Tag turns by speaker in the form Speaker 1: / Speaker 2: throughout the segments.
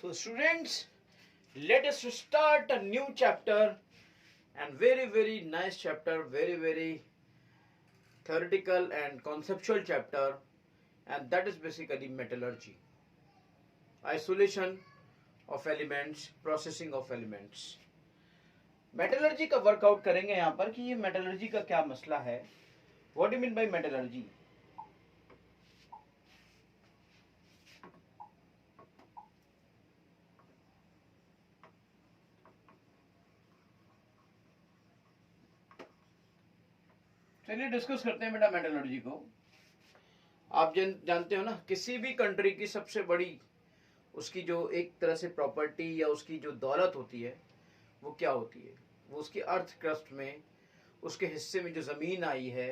Speaker 1: So students, let us start a new chapter and very nice chapter, very theoretical and conceptual chapter, and that is basically metallurgy. Isolation of elements, processing of elements. Metallurgy का workout करेंगे यहाँ पर कि ये metallurgy का क्या मसला है. What do mean by metallurgy. चलिए डिस्कस करते हैं बेटा मेटलर्जी को. आप जानते हो ना, किसी भी कंट्री की सबसे बड़ी उसकी जो एक तरह से प्रॉपर्टी या उसकी जो दौलत होती है वो क्या होती है. वो उसकी अर्थ क्रस्ट में, उसके हिस्से में जो ज़मीन आई है,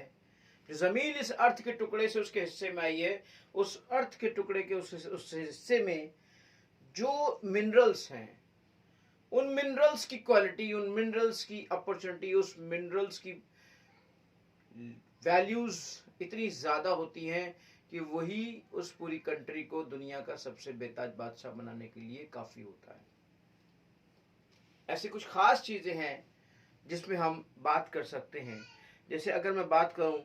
Speaker 1: जो ज़मीन इस अर्थ के टुकड़े से उसके हिस्से में आई है, उस अर्थ के टुकड़े के उस हिस्से में जो मिनरल्स हैं, उन मिनरल्स की क्वालिटी, उन मिनरल्स की अपॉर्चुनिटी, उस मिनरल्स की वैल्यूज इतनी ज़्यादा होती हैं कि वही उस पूरी कंट्री को दुनिया का सबसे बेताज बादशाह बनाने के लिए काफ़ी होता है. ऐसी कुछ खास चीज़ें हैं जिसमें हम बात कर सकते हैं. जैसे अगर मैं बात करूं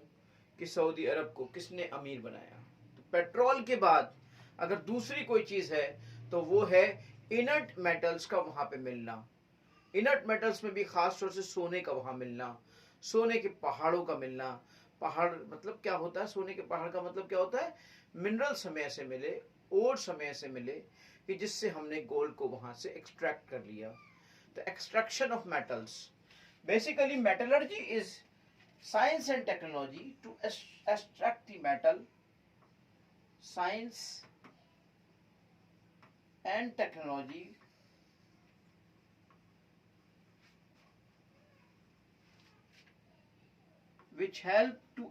Speaker 1: कि सऊदी अरब को किसने अमीर बनाया, तो पेट्रोल के बाद अगर दूसरी कोई चीज़ है तो वो है इनर्ट मेटल्स का वहाँ पे मिलना. इनर्ट मेटल्स में भी खास तौर से सोने का वहाँ मिलना, सोने के पहाड़ों का मिलना. पहाड़ मतलब क्या होता है, सोने के पहाड़ का मतलब क्या होता है, मिनरल्स हमें ऐसे मिले, ओर्स हमें ऐसे मिले कि जिससे हमने गोल्ड को वहाँ से एक्सट्रैक्ट कर लिया. तो extraction of metals, basically metallurgy is science and technology to extract the metal. Science and technology which help to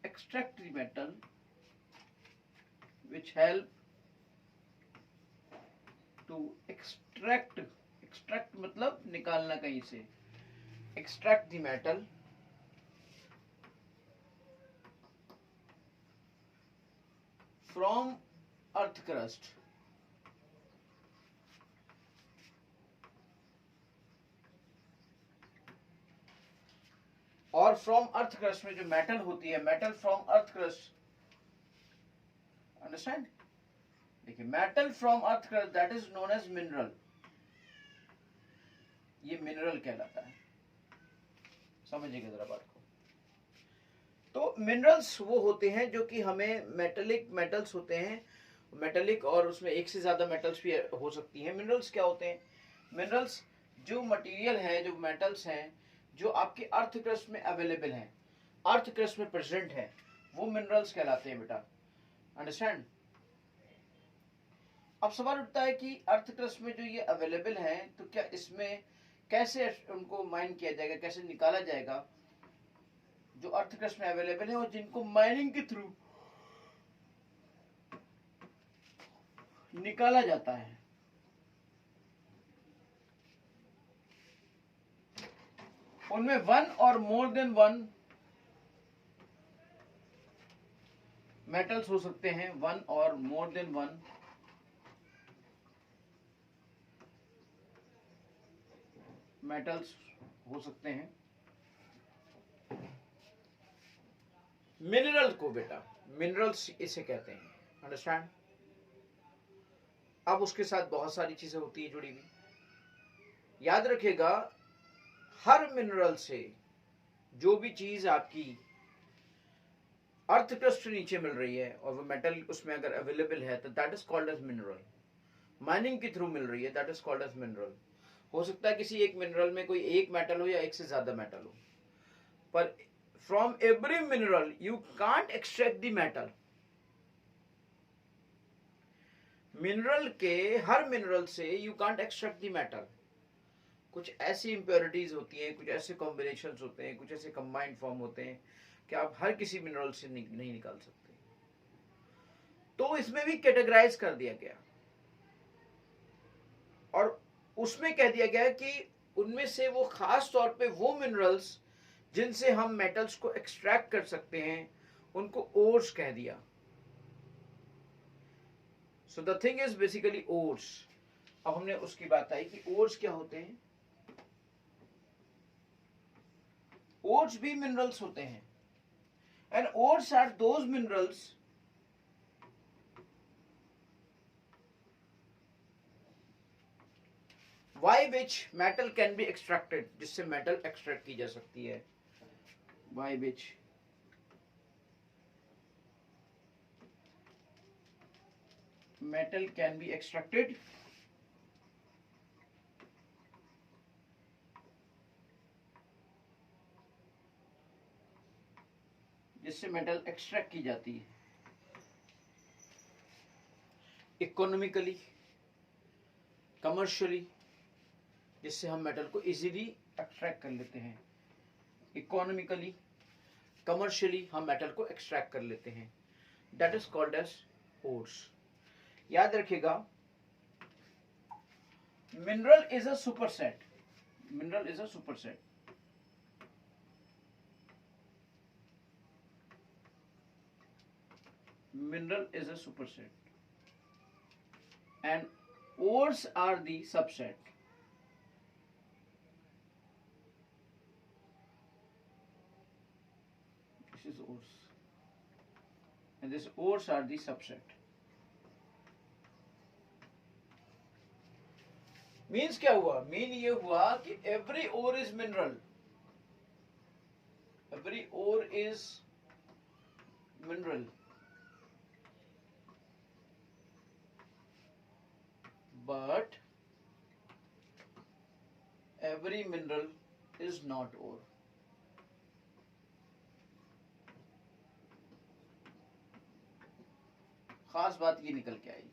Speaker 1: extract the metal, which help to extract मतलब निकालना कहीं से, extract the metal from earth crust. और from earth crust में जो metal होती है, metal from earth crust, understand. देखिए, metal from earth crust that is known as mineral. ये मिनरल कहलाता है. समझिएगा जरा बात को. तो मिनरल्स वो होते हैं जो कि हमें मेटेलिक मेटल्स होते हैं, मेटेलिक, और उसमें एक से ज्यादा मेटल्स भी हो सकती हैं. मिनरल्स क्या होते हैं, मिनरल्स जो मटेरियल है, जो मेटल्स हैं जो आपके अर्थ क्रस्ट में अवेलेबल हैं, अर्थ क्रस्ट में प्रेजेंट है, वो मिनरल्स कहलाते हैं बेटा. अंडरस्टैंड. अब सवाल उठता है कि अर्थ क्रस्ट में जो ये अवेलेबल हैं तो क्या इसमें कैसे उनको माइन किया जाएगा, कैसे निकाला जाएगा. जो अर्थ क्रस्ट में अवेलेबल है और जिनको माइनिंग के थ्रू निकाला जाता है, उनमें वन और मोर देन वन मेटल्स हो सकते हैं. वन और मोर देन वन मेटल्स हो सकते हैं. मिनरल को बेटा मिनरल्स इसे कहते हैं. अंडरस्टैंड. अब उसके साथ बहुत सारी चीजें होती है जुड़ी हुई. याद रखिएगा, हर मिनरल से जो भी चीज आपकी अर्थ क्रस्ट नीचे मिल रही है और वो मेटल उसमें अगर अवेलेबल है तो that is called as mineral. Mining के थ्रू मिल रही है, that is called as mineral. हो सकता है किसी एक मिनरल में कोई एक मेटल हो या एक से ज्यादा मेटल हो, पर from every mineral you can't extract the metal. Mineral के हर मिनरल से you can't extract the metal. कुछ ऐसी इम्प्योरिटीज होती हैं, कुछ ऐसे कॉम्बिनेशंस होते हैं, कुछ ऐसे कंबाइंड फॉर्म होते हैं कि आप हर किसी मिनरल से नहीं निकाल सकते. तो इसमें भी कैटेगराइज कर दिया गया और उसमें कह दिया गया कि उनमें से वो खास तौर पे वो मिनरल्स जिनसे हम मेटल्स को एक्सट्रैक्ट कर सकते हैं उनको ओर्स कह दिया. So the thing is basically ores. अब हमने उसकी बात आई कि ओर्स क्या होते हैं। ओर्स भी मिनरल्स होते हैं, and ores are those minerals by which metal can be extracted, जिससे मेटल एक्सट्रैक्ट की जा सकती है, by which metal can be extracted जिससे मेटल एक्सट्रैक्ट की जाती है इकोनॉमिकली, कमर्शियली, जिससे हम मेटल को इजीली एक्सट्रैक्ट कर लेते हैं। इकोनॉमिकली, कमर्शियली हम मेटल को एक्सट्रैक्ट कर लेते हैं। That is called as ores. याद रखिएगा, mineral is a superset, mineral is a superset. Mineral is a superset and ores are the subset. This is ores and this ores are the subset. Means क्या हुआ? Mean ये हुआ कि every ore is mineral, every ore is mineral, but every mineral is not ore. खास बात ये निकल के आई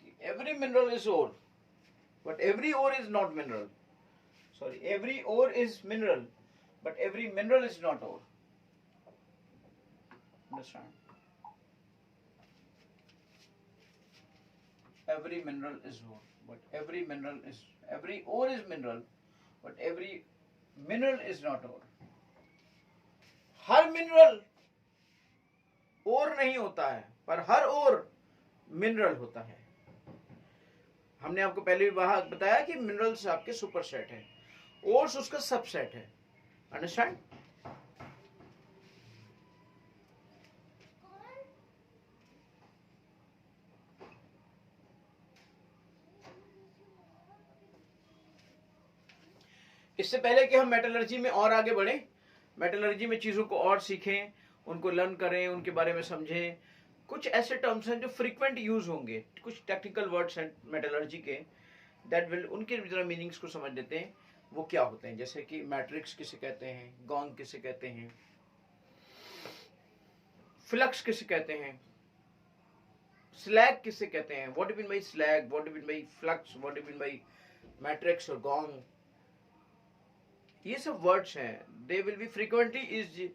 Speaker 1: कि every mineral is ore, but every ore is not mineral. Sorry, every ore is mineral, but every mineral is not ore. Understand? Every mineral is ore, but every ore is mineral, but every mineral is not ore. हर mineral ore नहीं होता है, पर हर ओर mineral होता है। हमने आपको पहले भी बताया कि मिनरल्स आपके सुपरसेट है, ओर्स उसका सबसेट है। अंडरस्टैंड? इससे पहले कि हम मेटलर्जी में और आगे बढ़े, मेटलर्जी में चीज़ों को और सीखें, उनको लर्न करें, उनके बारे में समझें, कुछ ऐसे टर्म्स हैं जो फ्रीक्वेंट यूज होंगे, कुछ टेक्निकल वर्ड्स हैं मेटलर्जी के, दैट विल उनके जरा मीनिंग्स को समझ लेते हैं वो क्या होते हैं। जैसे कि मैट्रिक्स किसे कहते हैं, गॉन्ग किसे कहते हैं, फ्लक्स किसे कहते हैं, स्लैग किसे कहते हैं, what do mean by slag, what do mean by flux, what do mean by matrix और गॉन्ग, ये सब वर्ड्स हैं। दे will B frequently is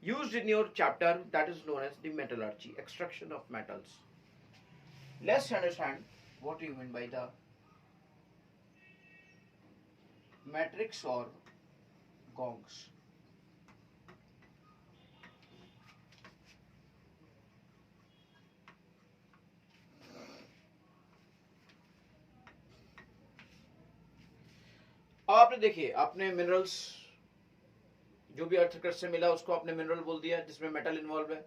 Speaker 1: used in your chapter that is known as the metallurgy, extraction of metals. Let's understand what you mean by the matrix or gongs. आपने देखिए, आपने minerals जो भी अर्थकृत से मिला उसको आपने मिनरल बोल दिया जिसमें मेटल इन्वॉल्व है,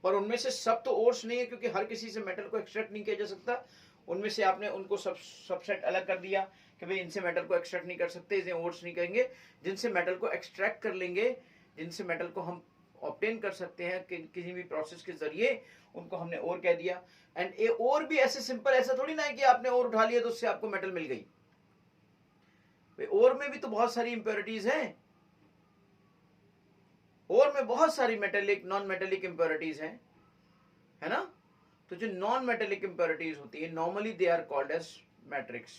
Speaker 1: पर उनमें से सब तो ओर्स नहीं है, क्योंकि हर किसी से मेटल को एक्सट्रैक्ट नहीं किया जा सकता। उनमें से आपने उनको सबसेट अलग कर दिया कि भाई इनसे मेटल को एक्सट्रैक्ट नहीं कर सकते, इसे ओर्स नहीं कहेंगे। जिनसे मेटल को एक्सट्रैक्ट कर लेंगे, जिनसे मेटल को हम ऑब्टेन कर सकते हैं कि किसी भी प्रोसेस के जरिए, उनको हमने ओर कह दिया। एंड ए ओर भी ऐसे सिंपल, ऐसा थोड़ी ना है कि आपने ओर उठा लिया तो उससे आपको मेटल मिल गई। ओर में भी तो बहुत सारी इंप्योरिटीज हैं, ओर में बहुत सारी मेटेलिक, नॉन मेटेलिक इंप्योरिटीज हैं, है ना। तो जो नॉन मेटेलिक इंप्योरिटीज होती है, normally they are called as matrix.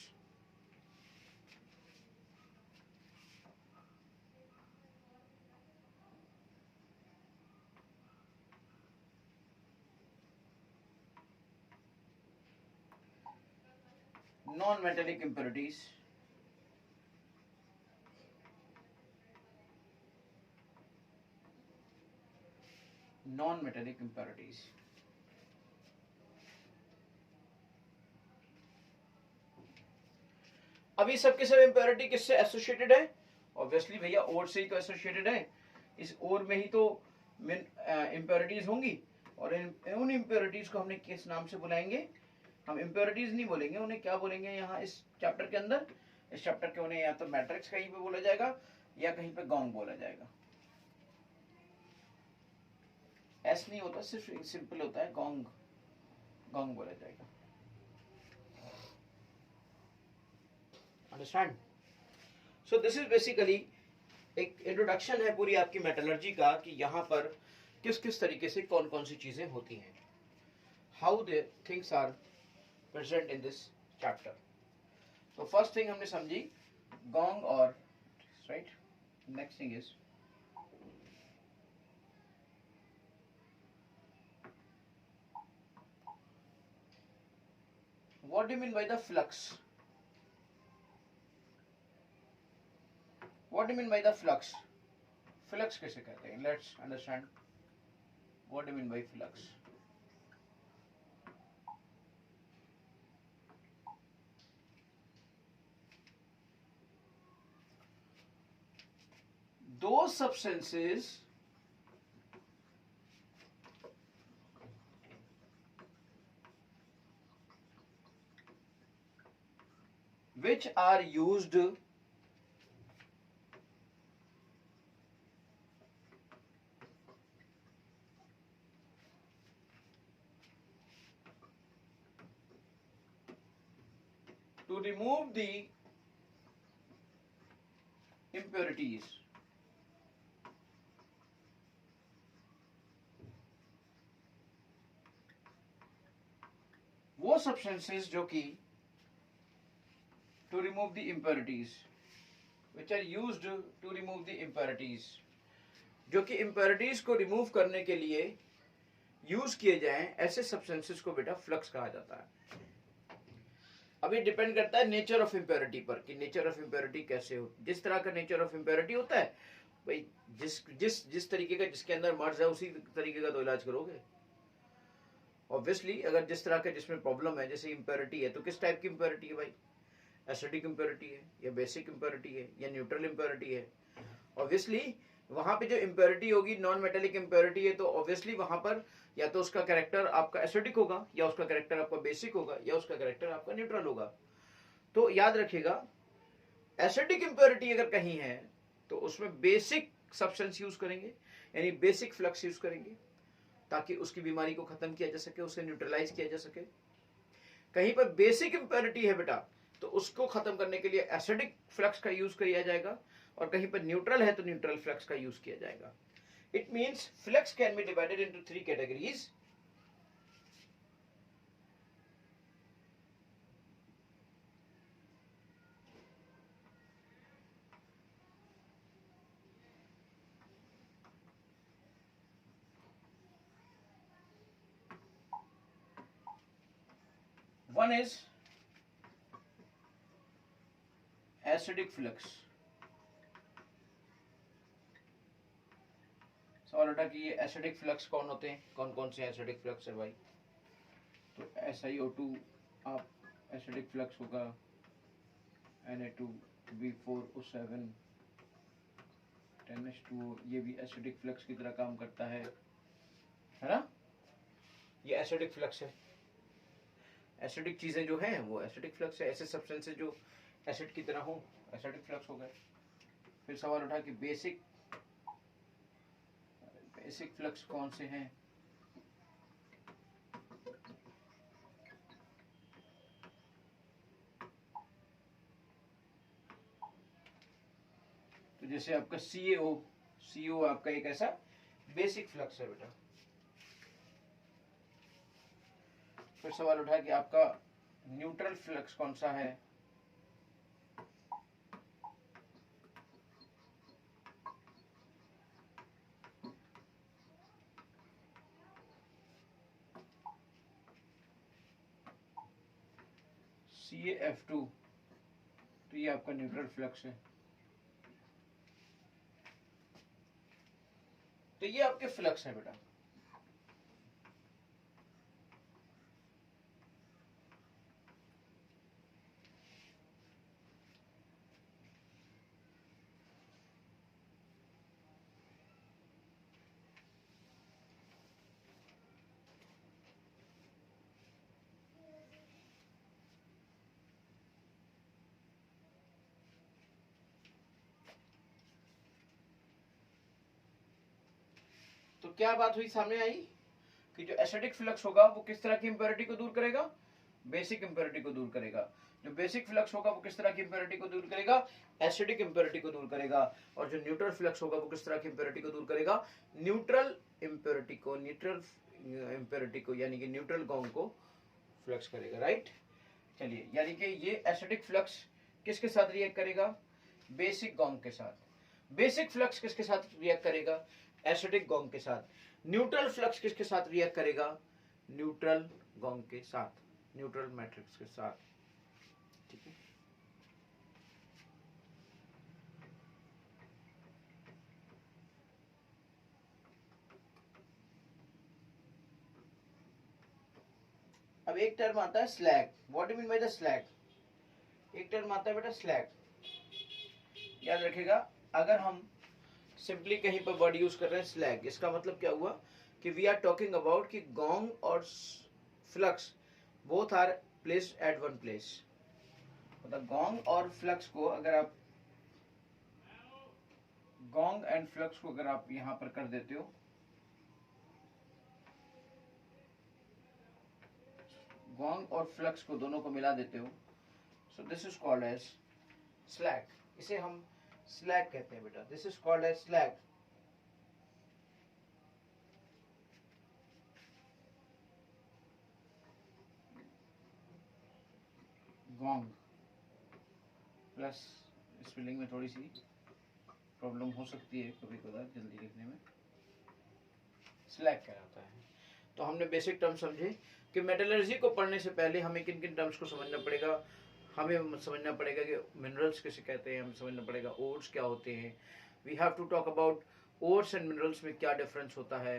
Speaker 1: Non metallic impurities non-metallic impurities. अभी सबके सब इम्प्योरिटी किससे एसोसिएटेड है? ऑब्वियसली भैया ओर से ही तो एसोसिएटेड है। इस ओर में ही तो इम्प्योरिटीज होंगी, और उन इम्प्योरिटीज को हमने किस नाम से बुलाएंगे? हम इम्प्योरिटीज नहीं बोलेंगे, उन्हें क्या बोलेंगे यहाँ इस चैप्टर के अंदर? इस चैप्टर के उन्हें या तो मैट्रिक्स कहीं पे बोला जाएगा या कहीं पे गोंग बोला जाएगा। एस नहीं होता, सिर्फ सिंपल होता है गोंग, गोंग बोला जाएगा। Understand? So this is basically एक इंट्रोडक्शन है पूरी आपकी मेटलर्जी का, कि यहाँ पर किस किस तरीके से कौन कौन सी चीजें होती हैं, how the things are present in this chapter. तो फर्स्ट थिंग हमने समझी गोंग और right. Next thing is what do you mean by the flux? What do you mean by the flux? Flux कैसे कहते हैं? Let's understand what do you mean by flux. Those substances which are used to remove the impurities. वो substances जो कि to remove the impurities, which are used to remove the impurities, जो कि impurities को remove करने के लिए use किए जाएं, ऐसे सब्सटेंसेस को बेटा फ्लक्स कहा जाता है। अब ये डिपेंड करता है नेचर ऑफ इम्प्योरिटी पर, कि नेचर ऑफ इम्प्योरिटी कैसे हो। जिस तरह का नेचर ऑफ इम्प्योरिटी होता है भाई, जिस जिस जिस तरीके का जिसके अंदर मर्ज है उसी तरीके का तो इलाज करोगे। ऑब्वियसली अगर जिस तरह का जिसमें प्रॉब्लम है, जैसे इम्प्योरिटी है, तो किस टाइप की इम्प्योरिटी है भाई? एसिडिक इम्प्योरिटी है या बेसिक इम्प्योरिटी है या न्यूट्रल इम्प्योरिटी है? ऑब्वियसली वहां पे जो इम्प्योरिटी होगी नॉन मेटेलिक इम्प्योरिटी है, तो ऑब्वियसली वहां पर या तो उसका कैरेक्टर आपका एसिडिक होगा, या उसका कैरेक्टर आपका बेसिक होगा, या उसका कैरेक्टर आपका न्यूट्रल होगा। तो याद रखिएगा, एसिडिक इम्प्योरिटी अगर कहीं है तो उसमें बेसिक सब्सटेंस यूज करेंगे, यानी बेसिक फ्लक्स यूज करेंगे, ताकि उसकी बीमारी को खत्म किया जा सके, उसे न्यूट्रलाइज किया जा सके। कहीं पर बेसिक इम्प्योरिटी है बेटा, तो उसको खत्म करने के लिए एसिडिक फ्लक्स का यूज किया जाएगा, और कहीं पर न्यूट्रल है तो न्यूट्रल फ्लक्स का यूज किया जाएगा। It means flux can be divided into 3 categories. One is acidic flux। सवाल उठा कि ये एसिडिक फ्लक्स कौन होते हैं, कौन कौन से एसिडिक फ्लक्स है भाई? तो SiO2 आप एसिडिक फ्लक्स होगा, Na2B4O7 10H2O, ये भी एसिडिक फ्लक्स की तरह काम करता है ना? ये एसिडिक फ्लक्स है। एसिडिक चीजें जो हैं वो एसिडिक फ्लक्स है। ऐसे सब्सटेंसेस जो एसिड की तरह हो, एसिडिक फ्लक्स हो गए। फिर सवाल उठा कि बेसिक फ्लक्स कौन से हैं? तो जैसे आपका CaO आपका एक ऐसा बेसिक फ्लक्स है बेटा। फिर सवाल उठा कि आपका न्यूट्रल फ्लक्स कौन सा है? CaF2, तो ये आपका न्यूट्रल फ्लक्स है। तो ये आपके फ्लक्स है बेटा। क्या बात हुई, सामने आई कि जो एसिडिक फ्लक्स होगा वो किस तरह की इंप्योरिटी को दूर करेगा, बेसिक इंप्योरिटी को दूर करेगा। जो बेसिक फ्लक्स होगा वो किस तरह की इंप्योरिटी को दूर करेगा, एसिडिक इंप्योरिटी को दूर करेगा। और जो न्यूट्रल फ्लक्स होगा वो किस तरह की इंप्योरिटी को दूर करेगा, न्यूट्रल इंप्योरिटी को, न्यूट्रल इंप्योरिटी को, यानी कि न्यूट्रल गॉन्ग को फ्लक्स करेगा, राइट। चलिए, यानी कि ये एसिडिक फ्लक्स किसके साथ रिएक्ट करेगा, बेसिक गॉन्ग के साथ। बेसिक फ्लक्स किसके साथ रिएक्ट करेगा, एसिडिक गॉन्ग के साथ। न्यूट्रल फ्लक्स किसके साथ रिएक्ट करेगा, न्यूट्रल गॉन्ग के साथ, न्यूट्रल मैट्रिक्स के साथ, ठीक है। अब एक टर्म आता है slag. What do mean by the slag, एक टर्म आता है बेटा स्लैग, याद रखिएगा। अगर हम सिंपली कहीं पर वर्ड यूज कर रहे हैं स्लैग, इसका मतलब क्या हुआ कि वी आर टॉकिंग अबाउट कि गॉन्ग और flux both are placed at one place. मतलब गॉन्ग और फ्लक्स को अगर आप, गॉन्ग एंड फ्लक्स को अगर आप यहां पर कर देते हो, गॉन्ग और फ्लक्स को दोनों को मिला देते हो, so this is called as slag. इसे हम स्लैग कहते हैं बेटा, this is called as slag. Gangue plus spelling में थोड़ी सी प्रॉब्लम हो सकती है कभी कभार जल्दी लिखने में, स्लैग कहलाता है। तो हमने बेसिक टर्म समझे कि मेटलर्जी को पढ़ने से पहले हमें किन किन टर्म्स को समझना पड़ेगा। हमें समझना पड़ेगा कि मिनरल्स किसे कहते हैं, हमें समझना पड़ेगा ओर्स क्या होते हैं। We have to talk about ores and minerals में क्या डिफरेंस होता है,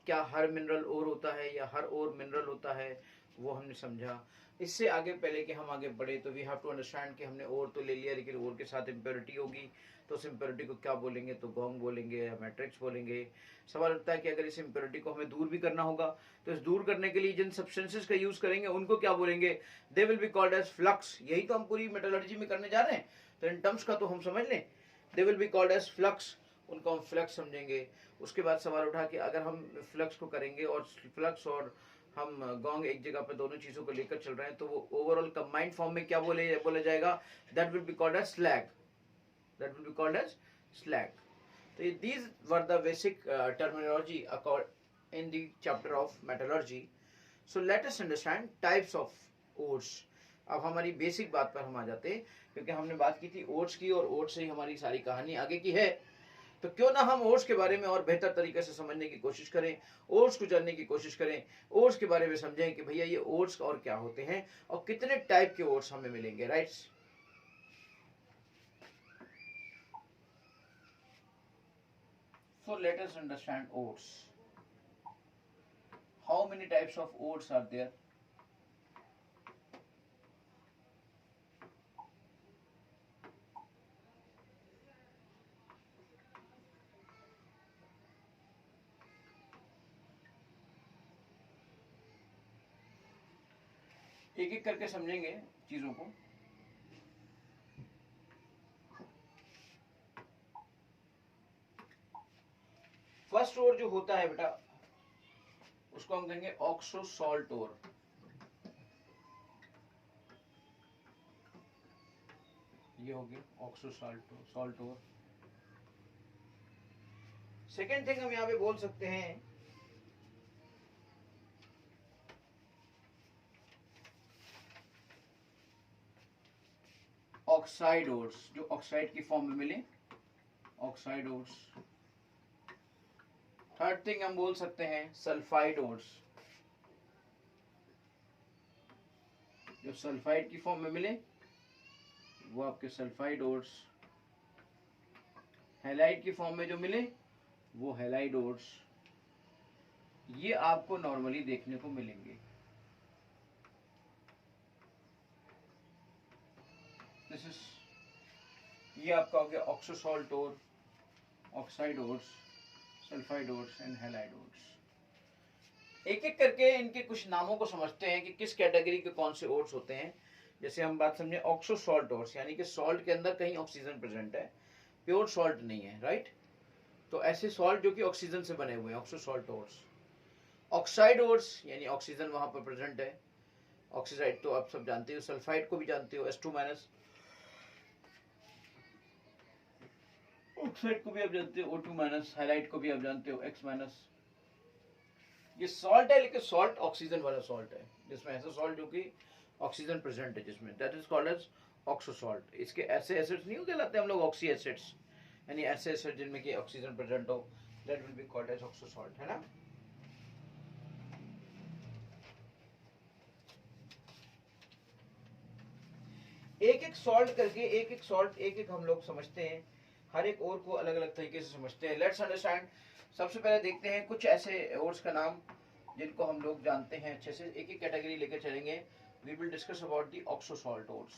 Speaker 1: क्या हर मिनरल ओर होता है या हर ओर मिनरल होता है, वो हमने समझा। इससे आगे पहले कि हम आगे बढ़े तो वी हैव टू अंडरस्टैंड कि हमने ओर तो ले लिया, लेकिन ओर के साथ इम्प्योरिटी होगी, तो उस इम्प्योरिटी को क्या बोलेंगे, तो गॉन्ग बोलेंगे या मैट्रिक्स बोलेंगे। सवाल उठता है कि अगर इस इम्प्योरिटी को हमें दूर भी करना होगा तो इस दूर करने के लिए जिन सब्सटेंसेस का यूज करेंगे उनको क्या बोलेंगे, they will be called as flux. यही तो हम पूरी मेटलर्जी में करने जा रहे हैं, तो इन टर्म्स का तो हम समझ लें। They will be called as flux, उनको हम फ्लक्स समझेंगे। उसके बाद सवाल उठा कि अगर हम फ्लक्स को करेंगे और फ्लक्स और हम गॉन्ग एक जगह पे दोनों चीजों को लेकर चल रहे हैं, तो वो ओवरऑल कंबाइंड फॉर्म में क्या बोला जाएगा, that will be called as slag, that will be called as slag. So these were the basic terminology in the chapter of metallurgy. So let us understand types of ores. अब हमारी basic बात पर हम आ जाते हैं, क्योंकि हमने बात की थी ओट्स की और ओट्स से ही हमारी सारी कहानी आगे की है। तो क्यों ना हम ओट्स के बारे में और बेहतर तरीके से समझने की कोशिश करें, ओट्स को जानने की कोशिश करें, ओट्स के बारे में समझें कि भैया ये ओट्स और क्या होते हैं और कितने टाइप के ओट्स हमें मिलेंगे, right. So let us understand oats. How many types of oats are there? एक एक करके समझेंगे चीजों को। फर्स्ट ओर जो होता है बेटा उसको हम कहेंगे ऑक्सो सॉल्ट ओर। ये हो गया ऑक्सो सॉल्ट ओर। सेकेंड थिंग हम यहां पे बोल सकते हैं ऑक्साइड ओर्स, जो ऑक्साइड की फॉर्म में मिले, ऑक्साइड ओर्स। थर्ड थिंग हम बोल सकते हैं सल्फाइड ओर्स, जो सल्फाइड की फॉर्म में मिले वो आपके सल्फाइड ओर्स। हैलाइड की फॉर्म में जो मिले वो हैलाइड ओर्स। ये आपको नॉर्मली देखने को मिलेंगे। दिस इज, ये आपका हो गया oxo salt ore, oxide ores, sulphide ores and halide ores. एक एक करके इनके कुछ नामों को समझते हैं कि किस कैटेगरी के कौन से ओर्स होते हैं। जैसे हम बात समझे ऑक्सो सॉल्ट ओर्स, यानी कि सॉल्ट के अंदर कहीं ऑक्सीजन प्रेजेंट है, प्योर सॉल्ट नहीं है, राइट। तो ऐसे सॉल्ट जो कि ऑक्सीजन से बने हुए हैं, oxo salt ores. Oxide ores यानी ऑक्सीजन वहां पर प्रेजेंट है। ऑक्सीडाइड तो आप सब जानते हो, सल्फाइड को भी जानते हो, S2 माइनस। ऑक्साइड को भी आप जानते हो, O2 माइनस। हाइलाइट को भी आप जानते हो, X माइनस। ये सॉल्ट है, लेकिन सॉल्ट ऑक्सीजन वाला सॉल्ट है, जिसमें ऐसा सॉल्ट जो कि ऑक्सीजन प्रेजेंट है जिसमें, that is called as oxo salt. इसके ऐसे एसिड्स नहीं कहलाते हम लोग ऑक्सी एसिड्स, यानी ऐसे एसिड जिनमें कि ऑक्सीजन प्रेजेंट हो, that will be called as oxo salt, है ना। एक एक सॉल्ट करके, एक एक सॉल्ट एक एक हम लोग समझते हैं, हर एक और को अलग अलग तरीके से समझते हैं। Let's understand. सबसे पहले देखते हैं कुछ ऐसे ओर्स का नाम जिनको हम लोग जानते हैं अच्छे से, एक एक कैटेगरी लेकर चलेंगे। We will discuss about the oxo salt ores.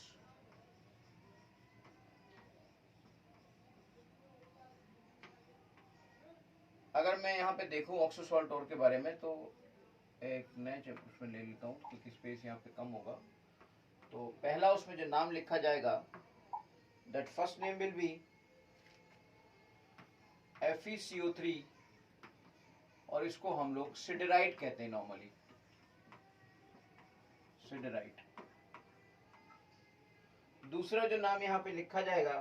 Speaker 1: अगर मैं यहाँ पे देखूं ऑक्सो सॉल्ट ओर के बारे में, तो एक नए उसमें ले लेता हूँ क्योंकि स्पेस यहाँ पे कम होगा। तो पहला उसमें जो नाम लिखा जाएगा, that first name will be FeCO3, और इसको हम लोग सिडराइट कहते हैं नॉर्मली, सिडराइट। दूसरा जो नाम यहाँ पे लिखा जाएगा,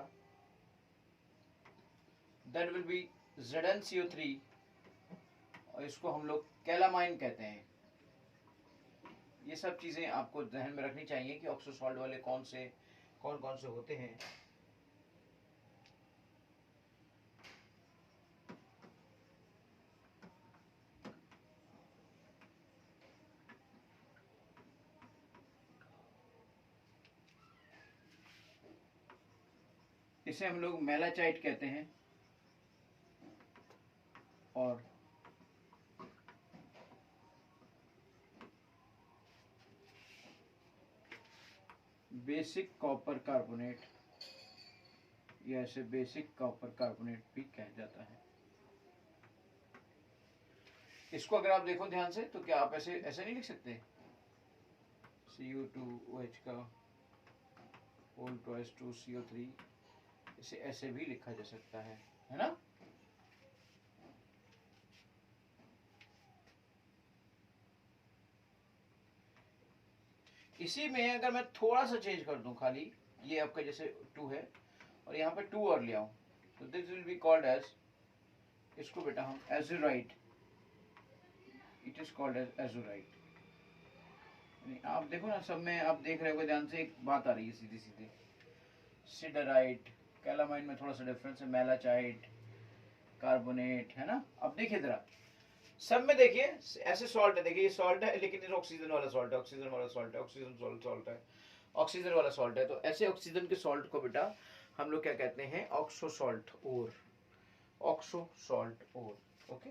Speaker 1: दैट विल बी ZnCO3, और इसको हम लोग कैलामाइन कहते हैं। ये सब चीजें आपको ध्यान में रखनी चाहिए कि ऑक्सो सॉल्ट वाले कौन कौन से होते हैं। इसे हम लोग मेलाचाइट कहते हैं, और बेसिक कॉपर कार्बोनेट, या इसे बेसिक कॉपर कार्बोनेट भी कहा जाता है। इसको अगर आप देखो ध्यान से, तो क्या आप ऐसे ऐसे नहीं लिख सकते, CO2OH का होल टॉइस 2CO3, इसे ऐसे भी लिखा जा सकता है ना। इसी में अगर मैं थोड़ा सा चेंज कर दूं, खाली ये आपका जैसे 2 है और यहाँ पे 2 और ले आऊं, तो this will be called as, इसको बेटा हम azurite, it is called as azurite. आप देखो ना, सब में आप देख रहे हो ध्यान से, एक बात आ रही है सीधी सीधी, सिडराइट, कैलामाइन में थोड़ा सा डिफरेंस है, मेलाचाइट, कार्बोनेट, है ना। अब देखिए जरा, सब में देखिए ऐसे सॉल्ट है, देखिए ये सॉल्ट है, लेकिन ये ऑक्सीजन वाला सॉल्ट है, ऑक्सीजन वाला सॉल्ट है, ऑक्सीजन सॉल्ट है, ऑक्सीजन वाला सॉल्ट है। तो ऐसे ऑक्सीजन के सॉल्ट को बेटा हम लोग क्या कहते हैं, ऑक्सो सॉल्ट ओर, ऑक्सो सॉल्ट ओर। ओके,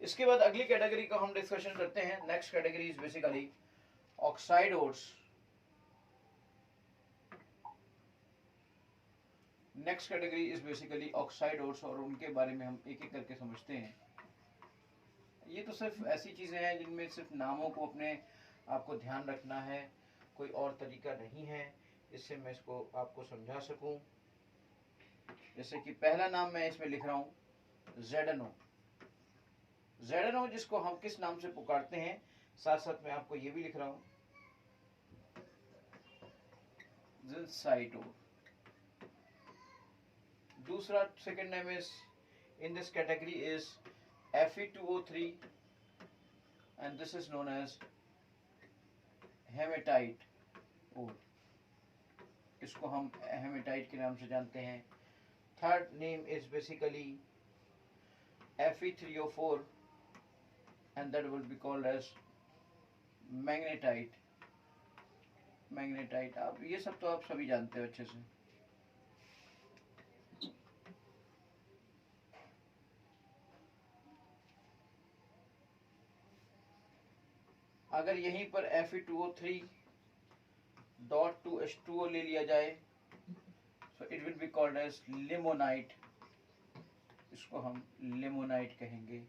Speaker 1: इसके बाद अगली कैटेगरी का हम डिस्कशन करते हैं। Next category is basically oxide ores. Next category is basically oxide ores, और उनके बारे में हम एक एक करके समझते हैं। ये तो सिर्फ ऐसी चीजें हैं जिनमें सिर्फ नामों को अपने आपको ध्यान रखना है, कोई और तरीका नहीं है इससे मैं इसको आपको समझा सकूं। जैसे कि पहला नाम मैं इसमें लिख रहा हूं ZnO। ZnO जिसको हम किस नाम से पुकारते हैं, साथ साथ में आपको ये भी लिख रहा हूं, ज़िलसाइटोर। दूसरा second name is in this category is Fe2O3, and this is known as hematite ore, इसको हम हेमेटाइट के नाम से जानते हैं। Third name is basically Fe3O4, and that will be called as magnetite. Magnetite, आप ये सब तो आप सभी जानते हो अच्छे से। अगर यहीं पर Fe2O3 डॉट 2H2O ले लिया जाए, so it will be called as limonite, इसको हम लिमोनाइट कहेंगे।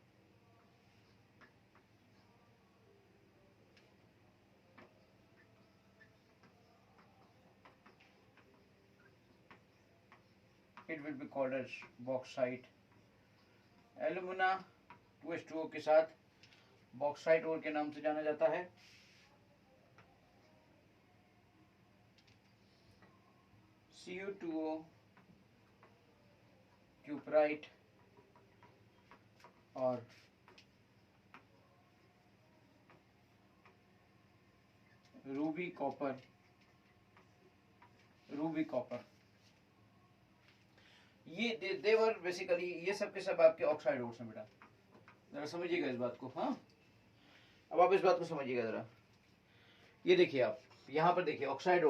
Speaker 1: it will be called as bauxite. Alumina 2H2O के साथ बॉक्साइट ओर के नाम से जाना जाता है। Cu2O क्यूपराइट और रूबी कॉपर ये देवर बेसिकली ये सब के सब आपके ऑक्साइड ओर्स हैं बेटा, जरा समझिएगा इस बात को। हाँ, अब आप इस बात को समझिएगा जरा। ये देखिए, आप यहाँ पर देखिए ऑक्साइड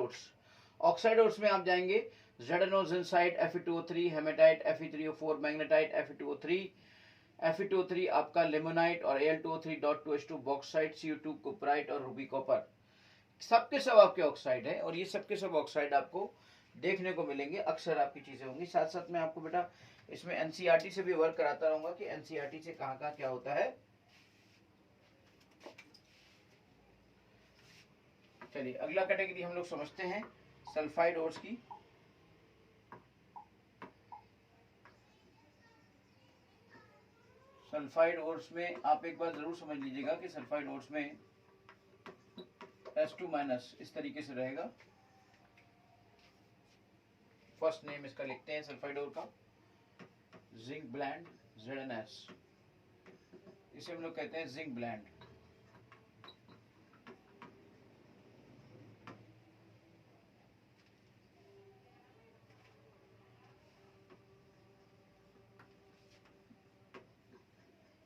Speaker 1: ओर्स में आप जाएंगे ZnO जिंसाइट, Fe2O3, haematite, Fe3O4, magnetite, Fe2O3 आपका लिमोनाइट और Al2O3.2H2 बॉक्साइट, Cu2 कुपराइट और रूबी कॉपर, सबके सब आपके ऑक्साइड है। और ये सबके सब ऑक्साइड आपको देखने को मिलेंगे, अक्सर आपकी चीजें होंगी। साथ साथ मैं आपको बेटा इसमें एनसीईआरटी से भी वर्क कराता रहूंगा कि एनसीईआरटी से कहाँ कहाँ क्या होता है। चलिए अगला कैटेगरी हम लोग समझते हैं सल्फाइड ओर्स की। सल्फाइड ओर्स में आप एक बार जरूर समझ लीजिएगा कि सल्फाइड ओर्स में S2- इस तरीके से रहेगा। फर्स्ट नेम इसका लिखते हैं सल्फाइड ओर का, जिंक ब्लेंड ZnS, इसे हम लोग कहते हैं zinc blende.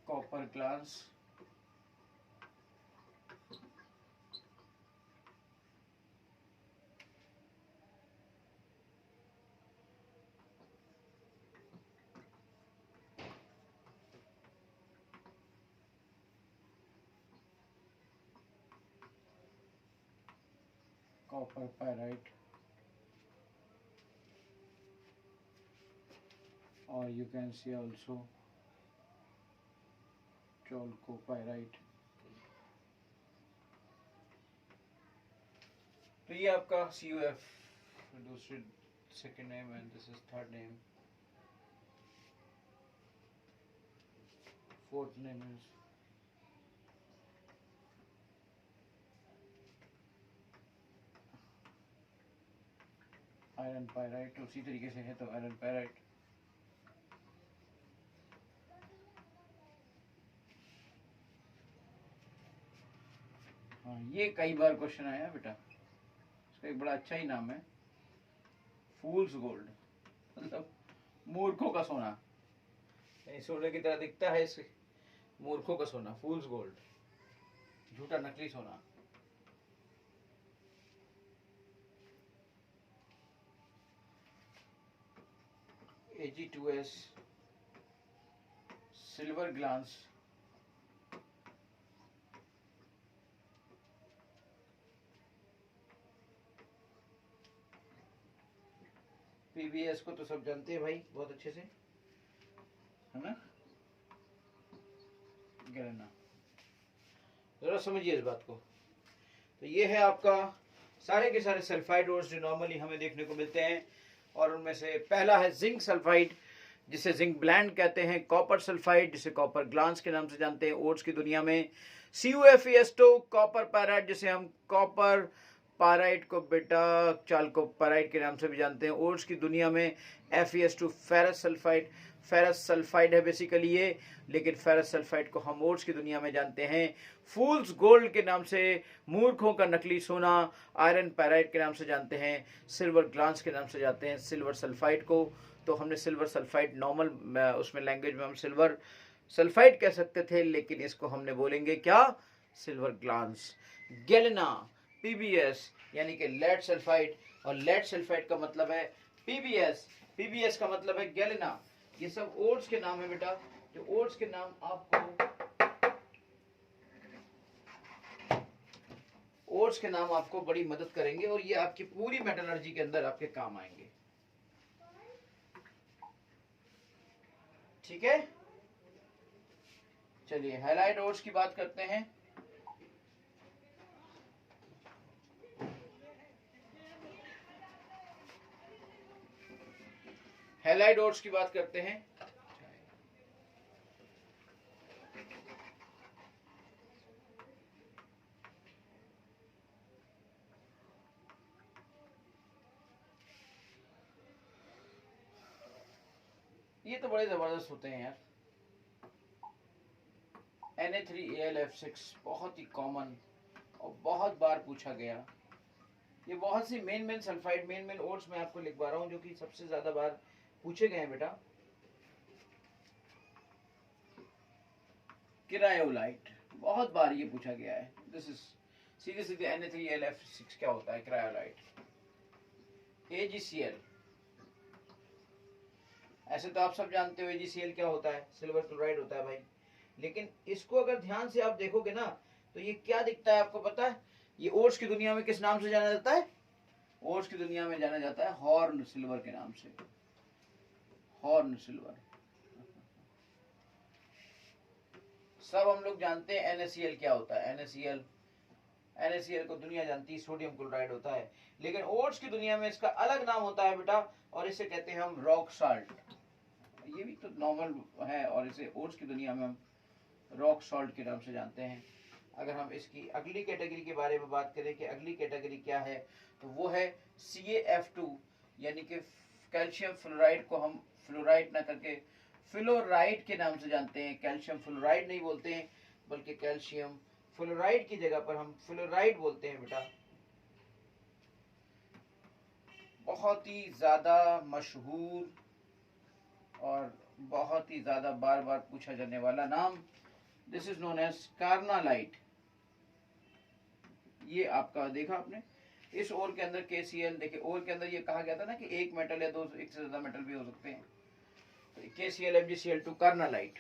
Speaker 1: Copper glass, copper pyrite, और यू कैन सी ऑल्सो चोल्कोपाइराइट। तो ये आपका CuF दूसरे second name and this is third name, fourth name is iron pyrite. उसी तरीके से है तो आयरन पायराइट। हाँ, ये कई बार क्वेश्चन आया बेटा, इसका एक बड़ा अच्छा ही नाम है, फूल्स गोल्ड, मतलब मूर्खों का सोना। सोने की तरह दिखता है, इसे मूर्खों का सोना, फूल्स गोल्ड, झूठा नकली सोना। Ag2S सिल्वर ग्लास, PBS को तो सब जानते हैं भाई बहुत अच्छे से, है ना, गैलेना। जरा समझिए इस बात को। तो ये है आपका सारे के सारे सल्फाइड ओर्स जो नॉर्मली हमें देखने को मिलते हैं, और उनमें से पहला है जिंक सल्फाइड जिसे जिंक ब्लेंड कहते हैं, कॉपर सल्फाइड जिसे कॉपर ग्लांस के नाम से जानते हैं ओर्स की दुनिया में, CuFeS2 कॉपर पायराइट जिसे हम कॉपर पायराइट को बेटा चाल्कोपाइराइट के नाम से भी जानते हैं ओर्स की दुनिया में, FeS2 फेरस सल्फाइड है बेसिकली ये, लेकिन फेरस सल्फाइड को हम ओर्स की दुनिया में जानते हैं फूल्स गोल्ड के नाम से, मूर्खों का नकली सोना आयरन पैराइट के नाम से जानते हैं, सिल्वर ग्लांस के नाम से जानते हैं सिल्वर सल्फाइड को। तो हमने सिल्वर सल्फाइड नॉर्मल उसमें लैंग्वेज में हम सिल्वर सल्फाइड कह सकते थे, लेकिन इसको हमने बोलेंगे क्या, सिल्वर ग्लांस। गैलेना, PBS यानी कि लेड सल्फाइड, और लेड सल्फाइड का मतलब है PBS का मतलब है गैलेना। ये सब ओर्स के नाम है बेटा, जो ओर्स के नाम आपको बड़ी मदद करेंगे, और ये आपकी पूरी मेटलर्जी के अंदर आपके काम आएंगे। ठीक है, चलिए हैलाइड ओर्स की बात करते हैं। हैलाइड ओट्स की बात करते हैं। ये तो बड़े जबरदस्त होते हैं यार। Na3AlF6 बहुत ही कॉमन और बहुत बार पूछा गया। ये बहुत सी मेन सल्फाइड मेन ओट्स मैं आपको लिखवा रहा हूँ जो कि सबसे ज्यादा बार पूछे गए हैं बेटा। क्रायोलाइट बहुत बार ये पूछा गया है। दिस इज सीधे Na3AlF6 क्या होता है? क्रायोलाइट। AgCl, ऐसे तो आप सब जानते हो AgCl क्या होता है? सिल्वर क्लोराइड होता है भाई। लेकिन इसको अगर ध्यान से आप देखोगे ना तो ये क्या दिखता है आपको पता है? ये ओट्स की दुनिया में किस नाम से जाना जाता है? ओट्स की दुनिया में जाना जाता है हॉर्न सिल्वर के नाम से। Horn silver. सब हम लोग जानते हैं NaCl क्या होता है। NaCl को दुनिया जानती है सोडियम क्लोराइड होता है। लेकिन ओट्स की दुनिया में इसका अलग नाम होता है बेटा, और इसे कहते हैं हम रॉक साल्ट। ये भी तो नॉर्मल है, और इसे ओट्स की दुनिया में हम रॉक सॉल्ट के नाम से जानते हैं। अगर हम इसकी अगली कैटेगरी के बारे में बात करें कि अगली कैटेगरी क्या है, तो वो है CaF2, यानी कि कैल्शियम फ्लोराइड को हम फ्लोराइड ना करके फ्लोराइड के नाम से जानते हैं। कैल्शियम फ्लोराइड नहीं बोलते हैं, बल्कि कैल्शियम फ्लोराइड की जगह पर हम फ्लोराइड बोलते हैं बेटा। बहुत ही ज्यादा मशहूर और बहुत ही ज्यादा बार बार पूछा जाने वाला नाम, this is known as carnallite. ये आपका देखा आपने इस ओर के अंदर KCl, देखिए ओर के अंदर ये कहा गया था ना कि एक मेटल या दो, एक से ज्यादा मेटल भी हो सकते हैं। तो KCl MgCl2 कार्नालाइट।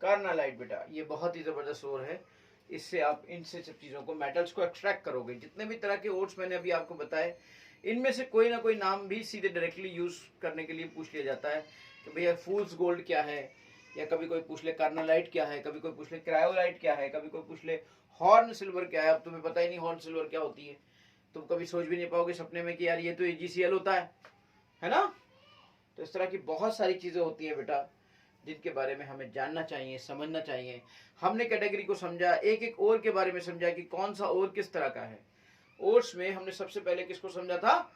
Speaker 1: कार्नालाइट बेटा ये बहुत ही जबरदस्त ओर है। इससे आप इनसे सब चीजों को, मेटल्स को एक्सट्रैक्ट करोगे। जितने भी तरह के ओट्स मैंने अभी आपको बताए, इनमें से कोई ना कोई नाम भी सीधे डायरेक्टली यूज करने के लिए पूछ लिया जाता है कि भैया फूल्स गोल्ड क्या है, या कभी कोई पूछ ले कार्नालाइट क्या है, कभी कोई पूछ ले क्रायोलाइट क्या है, कभी कोई पूछ ले हॉर्न सिल्वर क्या है। अब तुम्हें पता ही नहीं हॉर्न सिल्वर क्या होती है, तुम कभी सोच भी नहीं पाओगे सपने में कि यार ये तो AgCl होता है ना। तो इस तरह की बहुत सारी चीजें होती है बेटा जिनके बारे में हमें जानना चाहिए, समझना चाहिए। हमने कैटेगरी को समझा, एक एक ओर के बारे में समझा कि कौन सा ओर किस तरह का है। ओट्स में हमने सबसे पहले किसको समझा था?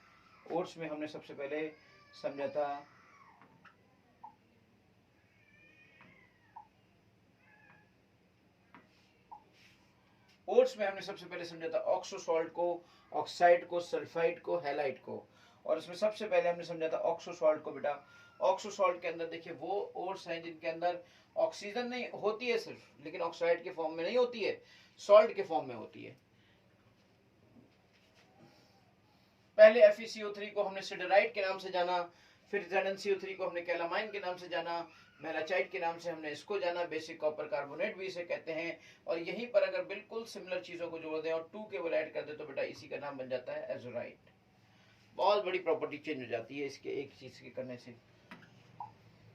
Speaker 1: ओट्स में हमने सबसे पहले समझा था ऑक्सो सॉल्ट को, ऑक्साइड को, सल्फाइड को, हैलाइड को। और इसमें सबसे पहले हमने समझा था ऑक्सो सॉल्ट को बेटा। ऑक्सो सॉल्ट के अंदर देखिए वो ओट्स हैं जिनके अंदर ऑक्सीजन नहीं होती है सिर्फ, लेकिन ऑक्साइड के फॉर्म में नहीं होती है, सॉल्ट के फॉर्म में होती है। पहले FeCO3 को हमने सिडराइट के नाम से जाना, फिर ZnCO3 को हमने कैलामाइन के नाम से जाना, मेलाचाइट के नाम से हमने इसको जाना, बेसिक कॉपर कार्बोनेट भी इसे कहते हैं। और यहीं पर अगर बिल्कुल सिमिलर चीजों को जोड़ दें और 2 केवल ऐड कर दे तो बेटा इसी का नाम बन जाता है एजोराइट। बहुत बड़ी प्रॉपर्टी चेंज हो जाती है इसके एक चीज के करने से।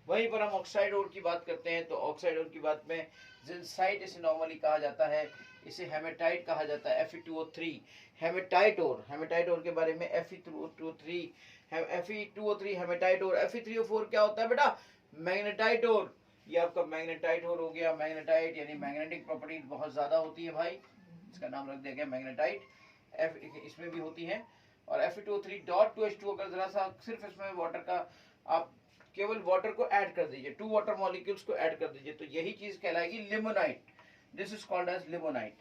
Speaker 1: वहीं पर हम ऑक्साइड ओर की बात करते हैं तो ऑक्साइड ओर की बात में जिंसाइट इसे नॉर्मली कहा जाता है, इसे हेमेटाइट कहा जाता है। Fe2O3 हेमेटाइट ओर के बारे में Fe2O3 हेमेटाइट ओर। Fe3O4 क्या होता है बेटा? मैग्नेटाइट ओर। ये आपका मैग्नेटाइट ओर हो गया। मैग्नेटाइट यानी मैग्नेटिक प्रॉपर्टी बहुत ज्यादा होती है भाई, इसका नाम रख दिया गया मैग्नेटाइट। इसमें भी होती है। और Fe2O3.2H2 अगर जरा सा सिर्फ इसमें वाटर का आप केवल वाटर को ऐड कर दीजिए, 2 वाटर मॉलिक्यूल्स को ऐड कर दीजिए, तो यही चीज कहलाएगी limonite. This is called as limonite.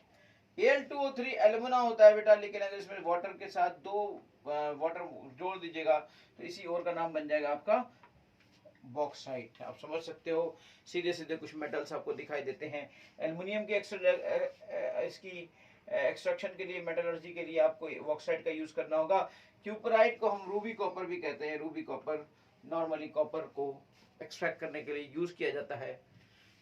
Speaker 1: Al2O3 alumina होता है बेटा, लेकिन अगर इसमें वाटर के साथ 2 वाटर जोड़ दीजिएगा तो इसी ओर का नाम बन जाएगा आपका बॉक्साइट। आप समझ सकते हो, सीधे सीधे कुछ मेटल्स आपको दिखाई देते हैं। एल्युमिनियम की इसकी एक्सट्रैक्शन के लिए, मेटलर्जी के लिए आपको बॉक्साइट का यूज करना होगा। क्यूपराइट को हम रूबी कॉपर भी कहते हैं। रूबी कॉपर नॉर्मली कॉपर को एक्सट्रैक्ट करने के लिए यूज किया जाता है।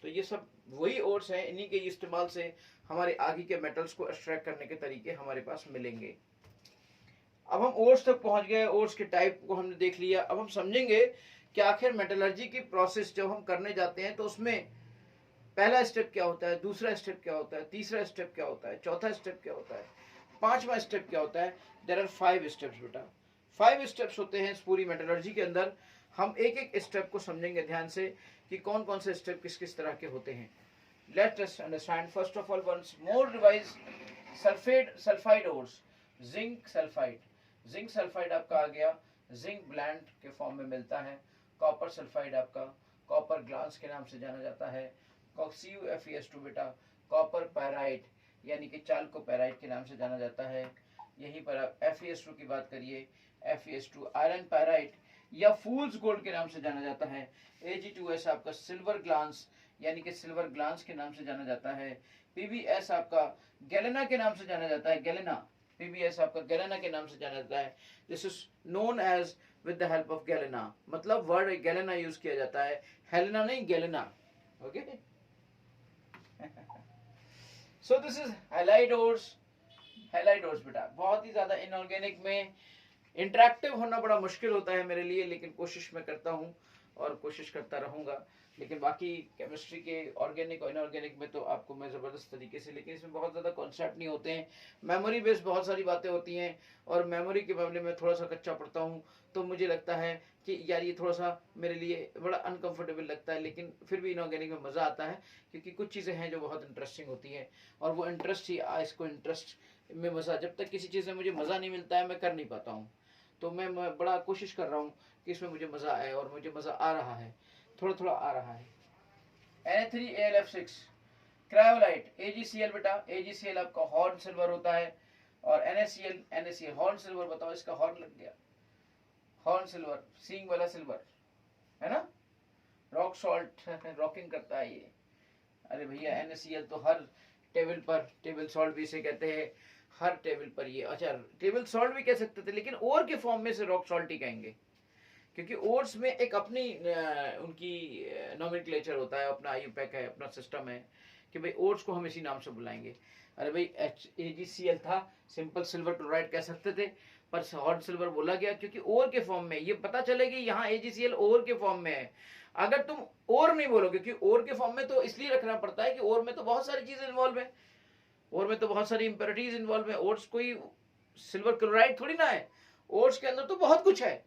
Speaker 1: तो ये सब वही ओर्स हैं, इन्हीं के इस्तेमाल से हमारे आगे के मेटल्स को एक्सट्रैक्ट करने के तरीके हमारे पास मिलेंगे। अब हम ओर्स तक पहुंच गए, ओर्स के टाइप को हमने देख लिया। अब हम समझेंगे कि आखिर मेटलर्जी की प्रोसेस जब हम करने जाते हैं तो उसमें पहला स्टेप क्या होता है, दूसरा स्टेप क्या होता है, तीसरा स्टेप क्या होता है, चौथा स्टेप क्या होता है, पांचवा स्टेप क्या होता है। देयर आर 5 स्टेप्स बेटा। 5 स्टेप्स होते हैं इस पूरी मेटलर्जी के अंदर। हम एक एक स्टेप को समझेंगे ध्यान से कि कौन कौन से स्टेप किस किस तरह के होते हैं। Let us understand first of all once more revise sulphide ores. Zinc sulphide, zinc sulphide आपका आ गया जिंक ब्लैंड के फॉर्म में मिलता है। कॉपर सल्फाइड आपका कॉपर ग्लास के नाम से जाना जाता है। CuFeS2 बेटा कॉपर पैराइड यानी कि चालको पैराइड के नाम से जाना जाता है। यहीं पर आप FeS2 की बात करिए, FeS2 आयरन पैराइड या फूल्स गोल्ड के नाम से जाना जाता है। Ag2S आपका सिल्वर ग्लांस यानी कि सिल्वर ग्लांस के नाम से जाना जाता है। PbS आपका गैलेना के नाम से जाना जाता है, गैलेना। PbS आपका गैलेना के नाम से जाना जाता है। This is known as with the help of galena, मतलब वर्ड गैलेना यूज किया जाता है, हेलेना नहीं, गैलेना। Okay, so this is halide ores. Halide ores बेटा बहुत ही ज्यादा इनऑर्गेनिक में इंटरेक्टिव होना बड़ा मुश्किल होता है मेरे लिए, लेकिन कोशिश मैं करता हूँ और कोशिश करता रहूंगा। लेकिन बाकी केमिस्ट्री के ऑर्गेनिक और इनऑर्गेनिक में तो आपको मैं ज़बरदस्त तरीके से, लेकिन इसमें बहुत ज़्यादा कॉन्सेप्ट नहीं होते हैं, मेमोरी बेस्ड बहुत सारी बातें होती हैं, और मेमोरी के मामले में थोड़ा सा कच्चा पड़ता हूँ, तो मुझे लगता है कि यार ये थोड़ा सा मेरे लिए बड़ा अनकंफर्टेबल लगता है। लेकिन फिर भी इनऑर्गेनिक में मज़ा आता है, क्योंकि कुछ चीज़ें हैं जो बहुत इंटरेस्टिंग होती हैं, और वो इंटरेस्ट ही इसको इंटरेस्ट में मज़ा, जब तक किसी चीज़ में मुझे मज़ा नहीं मिलता है मैं कर नहीं पाता हूँ। तो मैं बड़ा कोशिश कर रहा हूँ कि इसमें मुझे मज़ा आए, और मुझे मज़ा आ रहा है, थोड़ा थोड़ा आ रहा है। Na3AlF6 क्रायोलाइट AgCl बेटा, AgCl आपका हॉर्न सिल्वर होता है, और NaCl हॉर्न सिल्वर। बताओ इसका हॉर्न लग गया, हॉर्न सिल्वर, सींग वाला सिल्वर है ना। रॉक सॉल्ट रॉकिंग करता है ये। अरे भैया NaCl तो हर टेबल पर, टेबल सॉल्ट भी इसे कहते हैं, हर टेबल पर ये, अच्छा टेबल सॉल्ट भी कह सकते थे, लेकिन ओर के फॉर्म में से रॉक सॉल्ट ही कहेंगे, क्योंकि ओर्स में एक अपनी उनकी नोमेनक्लेचर होता है, अपना IUPAC है, अपना सिस्टम है कि भाई ओर्स को हम इसी नाम से बुलाएंगे। अरे भाई AgCl था, सिंपल सिल्वर क्लोराइड कह सकते थे, पर हॉट सिल्वर बोला गया क्योंकि ओर के फॉर्म में, ये पता चले कि यहाँ AgCl ओर के फॉर्म में है। अगर तुम ओर नहीं बोलोगे, क्योंकि ओर के फॉर्म में तो इसलिए रखना पड़ता है कि ओर में तो बहुत सारी चीजें इन्वॉल्व है, ओर में तो बहुत सारी इंप्योरिटीज इन्वॉल्व है। ओर्स कोई सिल्वर क्लोराइड थोड़ी ना है, ओर्स के अंदर तो बहुत कुछ है।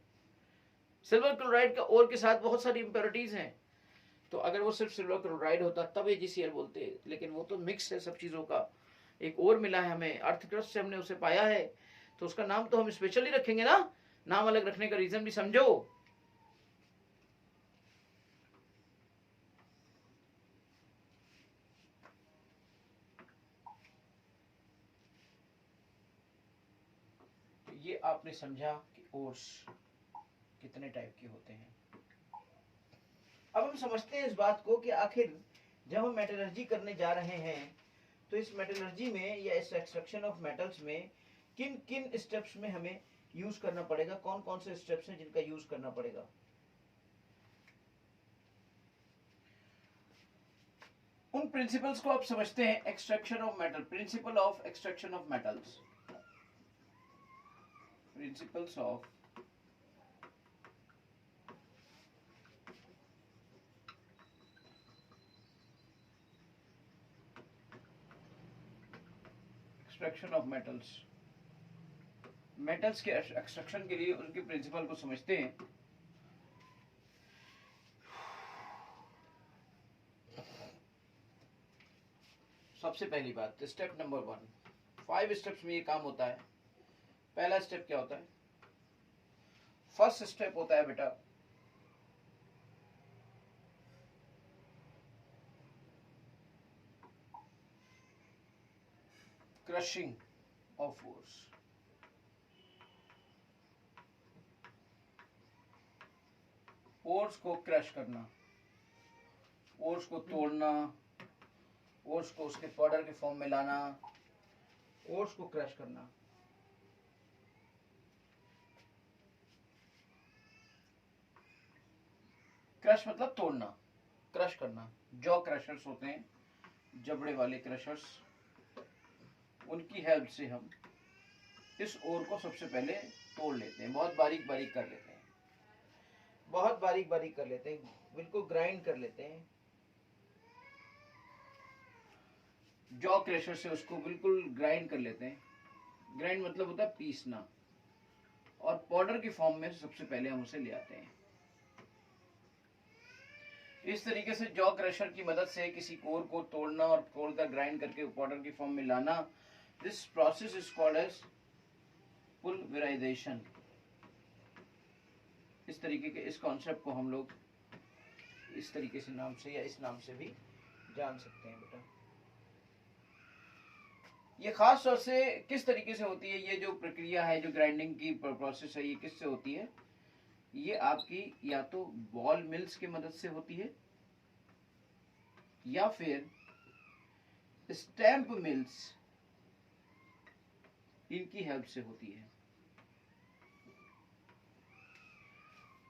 Speaker 1: सिल्वर क्लोराइड का ओर के साथ बहुत सारी इंप्योरिटीज हैं, तो अगर वो सिर्फ सिल्वर क्लोराइड होता तब AgCl बोलते, लेकिन वो तो मिक्स है सब चीजों का। एक और मिला है हमें, अर्थक्रस्ट से हमने उसे पाया है, तो उसका नाम तो हम स्पेशली रखेंगे ना, नाम अलग रखने का रीजन भी समझो। ये आपने समझा कि ओर्स कितने टाइप के होते हैं। अब हम समझते हैं इस बात को कि आखिर जब हम मेटलर्जी करने जा रहे हैं, तो इस मेटलर्जी में या इस एक्सट्रैक्शन ऑफ मेटल्स में किन किन स्टेप्स में हमें यूज करना पड़ेगा, कौन कौन से स्टेप्स हैं जिनका यूज करना पड़ेगा। उन प्रिंसिपल्स को आप समझते हैं। Extraction of metal, principle of extraction of metals, principles of extraction of metals. Metals के एक्सट्रैक्शन के लिए उनके प्रिंसिपल को समझते हैं। सबसे पहली बात, स्टेप नंबर 1, 5 स्टेप्स में ये काम होता है। पहला स्टेप क्या होता है? फर्स्ट स्टेप होता है बेटा क्रशिंग ऑफ ओर्स। ओर्स को क्रश करना, ओर्स को तोड़ना, ओर्स को उसके पाउडर के फॉर्म में लाना, ओर्स को क्रश करना। क्रश मतलब तोड़ना, क्रश करना। जॉ क्रशर्स होते हैं, जबड़े वाले क्रशर्स, उनकी हेल्प से हम इस ओर को सबसे पहले तोड़ लेते हैं, बहुत बारीक बारीक कर लेते हैं, बहुत बारीक बारीक कर लेते हैं, बिल्कुल ग्राइंड कर लेते हैं। जॉ क्रशर से उसको बिल्कुल ग्राइंड कर लेते हैं। ग्राइंड मतलब होता है पीसना, और पाउडर की फॉर्म में सबसे पहले हम उसे ले आते हैं। इस तरीके से जॉ क्रशर की मदद से किसी कोर को तोड़ना और तोड़कर ग्राइंड करके पाउडर की फॉर्म में लाना, this process is called as pulverisation. इस तरीके के इस कॉन्सेप्ट को हम लोग इस तरीके से नाम से या इस नाम से भी जान सकते हैं बेटा। ये खास तौर से किस तरीके से होती है, ये जो प्रक्रिया है, जो ग्राइंडिंग की प्रोसेस है, ये किससे होती है? ये आपकी या तो बॉल मिल्स की मदद से होती है या फिर स्टैंप मिल्स, इनकी हेल्प से होती है।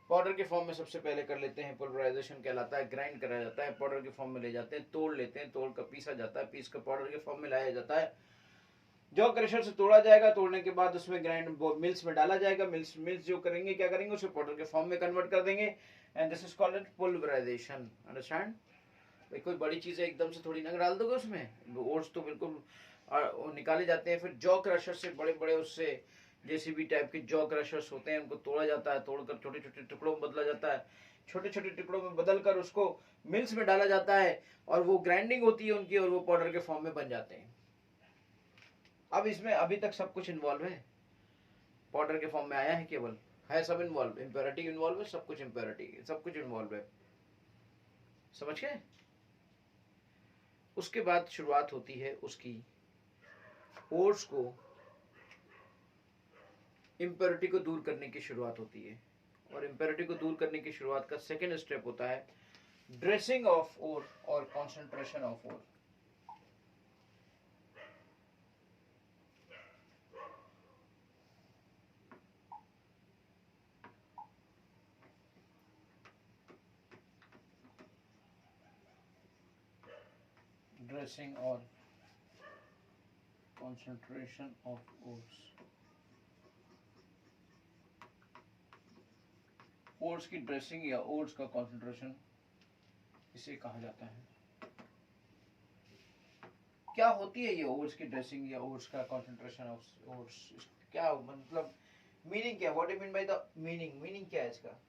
Speaker 1: पाउडर के फॉर्म में सबसे पहले कर लेते हैं, पुल्वराइजेशन कहलाता है, ग्राइंड करा जाता है, पाउडर के फॉर्म में ले जाते हैं, तोड़ लेते हैं, तोड़ कर पीसा जाता है, पीस कर पाउडर के फॉर्म में लाया जाता है, जॉ क्रशर से तोड़ा जाएगा, तोड़ने के बाद उसमें ग्राइंड मिल्स में डाला जाएगा, मिल्स जो करेंगे क्या करेंगे, उसे पाउडर के फॉर्म में कन्वर्ट कर देंगे, and this is called pulverisation. Understand? भाई कोई बड़ी चीज है एकदम से थोड़ी ना डाल दोगे उसमें, ओट्स तो बिल्कुल निकाले जाते हैं, फिर जॉ क्रशर से बड़े बड़े उससे जेसीबी टाइप के जॉ क्रशर्स होते हैं, उनको तोड़ा जाता है, तोड़कर छोटे छोटे टुकड़ों में बदला जाता है, छोटे छोटे टुकड़ों में बदलकर उसको मिल्स में डाला जाता है और वो ग्राइंडिंग होती है उनकी और वो पाउडर के फॉर्म में बन जाते हैं। अब इसमें अभी तक सब कुछ इन्वॉल्व है, पाउडर के फॉर्म में आया है, केवल है सब इन्वॉल्व, इम्प्योरिटी इन्वॉल्व है, सब कुछ इम्प्योरिटी, सब कुछ इन्वॉल्व है, समझ गए? उसके बाद शुरुआत होती है उसकी ओट्स को इम्प्योरिटी को दूर करने की शुरुआत होती है, और इम्प्योरिटी को दूर करने की शुरुआत का सेकेंड स्टेप होता है ड्रेसिंग ऑफ ओर और कॉन्सेंट्रेशन ऑफ ओर। ड्रेसिंग और concentration of oats। ओट्स की ड्रेसिंग या ओट्स का कंसंट्रेशन इसे कहा जाता है। क्या होती है ये ओट्स की ड्रेसिंग या ओट्स का कंसंट्रेशन ऑफ ओट्स? क्या मतलब मीनिंग क्या, what do you mean by the meaning, meaning क्या है इसका?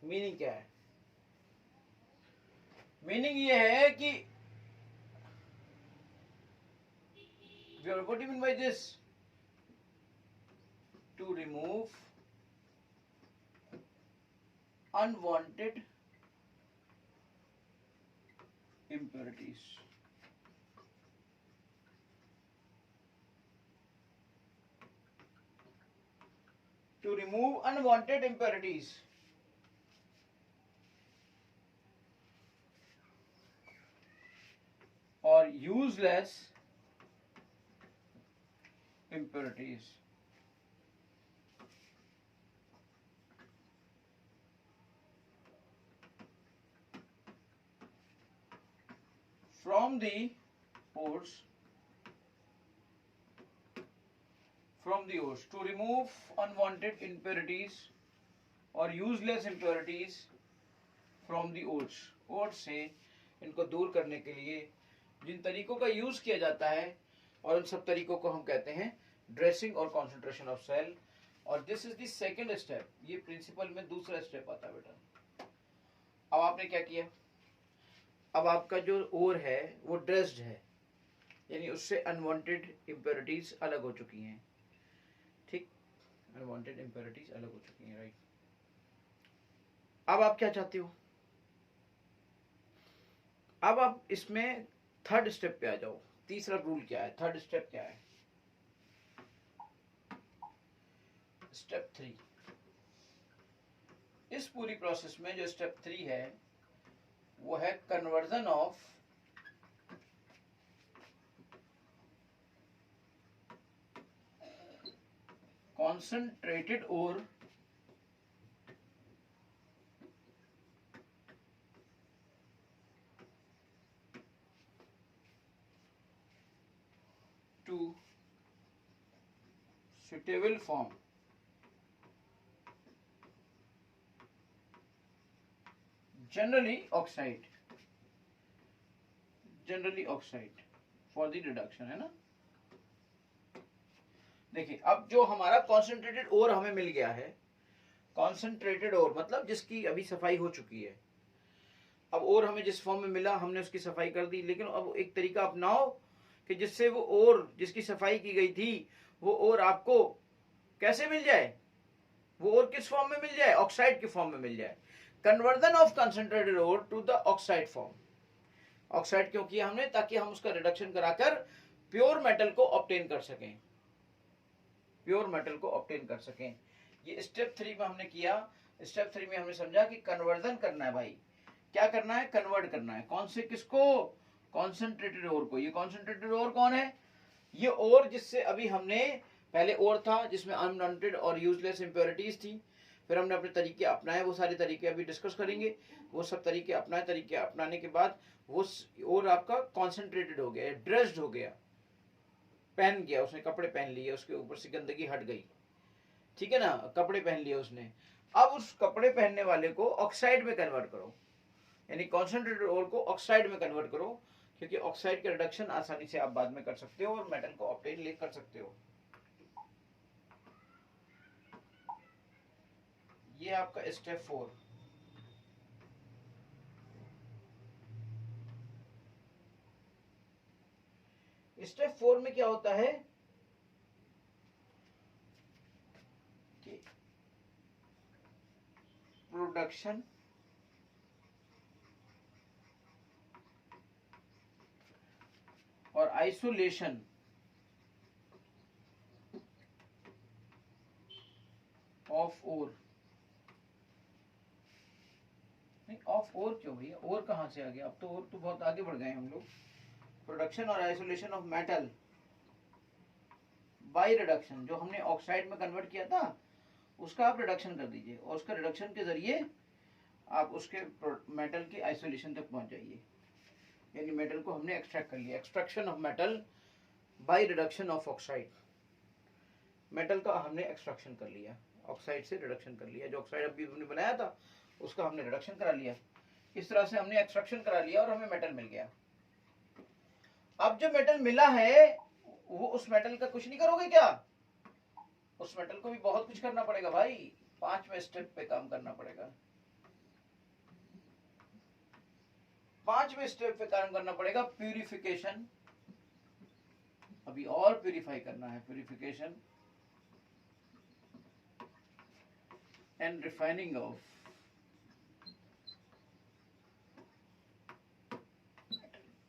Speaker 1: मीनिंग क्या है? मीनिंग ये है कि what do you mean by this? To remove unwanted impurities। To remove unwanted impurities। or useless impurities। from the oats, to remove unwanted impurities or useless impurities from the oats। Oats से इनको दूर करने के लिए जिन तरीकों का use किया जाता है और उन सब तरीकों को हम कहते हैं ड्रेसिंग और कॉन्सेंट्रेशन ऑफ सेल, और this is the second step. ये प्रिंसिपल में दूसरा स्टेप आता है बेटा। अब आपने क्या किया, अब आपका जो ओर है वो ड्रेस्ड है, यानी उससे अनवांटेड इम्प्योरिटीज अलग हो चुकी हैं, ठीक, अनवांटेड इम्प्योरिटीज अलग हो चुकी हैं, राइट। अब आप क्या चाहते हो, अब आप इसमें थर्ड स्टेप पे आ जाओ। तीसरा रूल क्या है, थर्ड स्टेप क्या है? स्टेप 3। इस पूरी प्रोसेस में जो स्टेप 3 है वो है conversion of concentrated ore to suitable form। Generally oxide, generally oxide for the reduction, है ना। देखिए अब जो हमारा कॉन्सेंट्रेटेड ओर हमें मिल गया है, कॉन्सेंट्रेटेड ओर मतलब जिसकी अभी सफाई हो चुकी है। अब ओर हमें जिस फॉर्म में मिला हमने उसकी सफाई कर दी, लेकिन अब एक तरीका अपनाओ कि जिससे वो ओर जिसकी सफाई की गई थी वो ओर आपको कैसे मिल जाए, वो ओर किस फॉर्म में मिल जाए, ऑक्साइड के फॉर्म में मिल जाए। Conversion of concentrated ore to the oxide form. Oxide क्यों किया हमने, ताकि हम उसका रिडक्शन कराकर प्योर मेटल को ऑब्टेन कर सकें, प्योर मेटल को ऑब्टेन कर सकें। ये स्टेप 3 में हमने किया। स्टेप 3 में हमने समझा कि कन्वर्जन करना है भाई, क्या करना है, कन्वर्ट करना है। कौन से, किसको, कॉन्सेंट्रेटेड ओर को। ये कॉन्सेंट्रेटेड ओर कौन है, ये ओर जिससे अभी हमने पहले ओर था जिसमें अनवांटेड और यूजलेस इंप्योरिटीज थी, फिर हमने अपने तरीके अपनाए, वो सारे तरीके अभी डिस्कस करेंगे। वो सब तरीके अपनाए, तरीके अपनाने के बाद वो ओर आपका कॉन्सेंट्रेटेड हो गया, ड्रेस्ड हो गया, पहन गया, उसने कपड़े पहन लिए, उसके ऊपर से गंदगी हट गई, ठीक है ना, कपड़े पहन लिए उसने। अब उस कपड़े पहनने वाले को ऑक्साइड में कन्वर्ट करो, यानी कॉन्सेंट्रेटेड ओर को ऑक्साइड में कन्वर्ट करो, क्योंकि ऑक्साइड का रिडक्शन आसानी से आप बाद में कर सकते हो और मेटल को ऑब्टेन ले कर सकते हो। ये आपका स्टेप 4। स्टेप 4 में क्या होता है कि प्रोडक्शन और आइसोलेशन ऑफ ओर। नहीं, ऑफ ओर क्यों भैया, ओर कहां से आ गया, अब तो ओर तो बहुत आगे बढ़ गए हम लोग। प्रोडक्शन और isolation of metal by reduction, जो हमने ऑक्साइड में कन्वर्ट किया था उसका आप रिडक्शन कर दीजिए, और उसका रिडक्शन के जरिए आप उसके मेटल के आइसोलेशन तक पहुंच जाइए, यानी मेटल को हमने एक्सट्रैक्ट कर लिया। Extraction of metal by reduction of oxide, metal का हमने एक्सट्रैक्शन कर लिया, ऑक्साइड से रिडक्शन कर लिया, जो ऑक्साइड अभी हमने बनाया था उसका हमने रिडक्शन करा लिया। इस तरह से हमने एक्सट्रैक्शन करा लिया और हमें मेटल मिल गया। अब जो मेटल मिला है वो उस मेटल का कुछ नहीं करोगे क्या, उस मेटल को भी बहुत कुछ करना पड़ेगा भाई, 5वें स्टेप पे काम करना पड़ेगा। 5वें स्टेप पे काम करना पड़ेगा, प्यूरिफिकेशन। अभी और प्यूरिफाई करना है, प्यूरिफिकेशन एंड रिफाइनिंग ऑफ